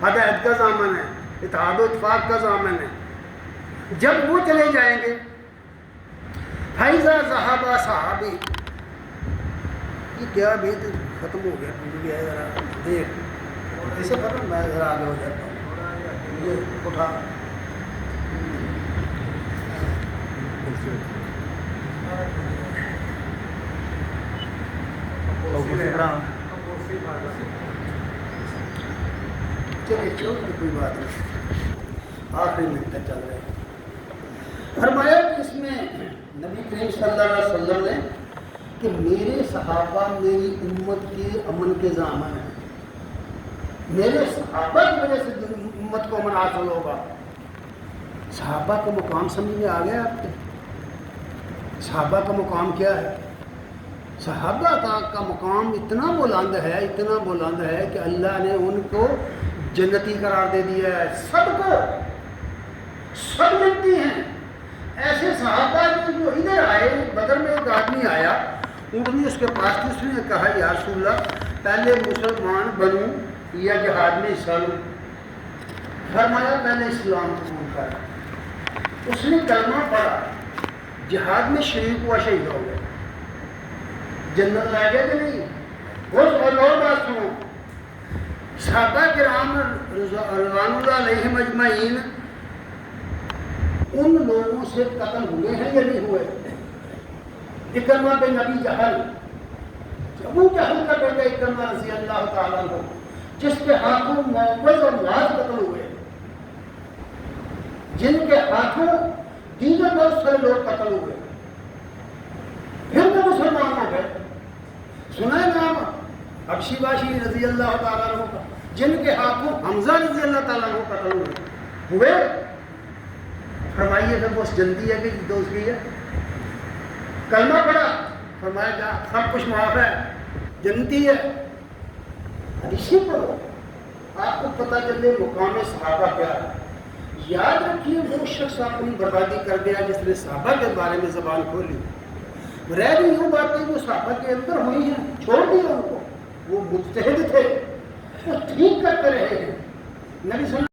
A: ہدایت کا ضامن ہے, اتحاد و اتفاق کا ضامن ہے. جب وہ چلے جائیں گے فَإِذَا ذَهَبَ صَحَابِي. یہ کیا بھی ختم ہو گیا, ذرا دیکھ اسے ختم, میں ذرا آگے ہو جاتا ہوں. یہ اٹھا چلیے کوئی بات نہیں, آخری منٹ تک چل رہے ہیں. فرمایا کہ اس میں نبی کریم صلی اللہ علیہ وسلم نے کہ میرے صحابہ میری امت کے امن کے ضامن ہیں. میرے صحابہ کی وجہ سے امت کو امن حاصل ہوگا. صحابہ کا مقام سمجھ میں آ گیا آپ کے؟ صحابہ کا مقام کیا ہے؟ صحابہ کا مقام اتنا بلند ہے کہ اللہ نے ان کو جنتی قرار دے دیا ہے. سب کو, سب جنتی ہیں, بدر آئے, بدر میں ایک آدمی آیا, اونٹنی اس کے پاس تھی, اس نے کہا یا رسول اللہ پہلے مسلمان بنوں یا جہاد میں حصہ لوں؟ فرمایا پہلے اسلام قبول کر. اس نے کلمہ پڑھا, جہاد میں شریک ہوا, شہید ہو گیا, جنت لے گیا کہ نہیں؟ اور بات سنو, صحابہ کرام رضوان اللہ علیہم اجمعین ان لوگوں سے قتل ہوئے ہیں یا نہیں ہوئے؟ اکرمہ بن ابی جہل, ابو جہل کا بیٹا اکرمہ رضی اللہ تعالیٰ عنہ, جس کے ہاتھوں معوذ اور معاذ قتل ہوئے, جن کے ہاتھوں دیگر بہت سارے لوگ قتل ہوئے, پھر وہ مسلمان ہو گئے. سنا ہے نام حبشی باشی رضی اللہ تعالیٰ عنہ کا, جن کے ہاتھوں حمزہ رضی اللہ تعالیٰ عنہ قتل ہوئے. فرمائیے پھر وہ جنتی ہے کہ دوست کی ہے؟ کلمہ پڑھا, فرمایا جا سب کچھ معاف ہے, جنتی ہے. حدیثیں پڑھو, آپ کو پتہ چلے مقام صحابہ کیا ہے. یاد رکھیے وہ شخص اپنی بربادی کر گیا جس نے صحابہ کے بارے میں زبان کھولی. رہ گئی وہ باتیں جو صحابہ کے اندر ہوئی ہیں, چھوڑ دیا ان کو. وہ مجتہد تھے, وہ ٹھیک کرتے رہے ہیں. نبی صلی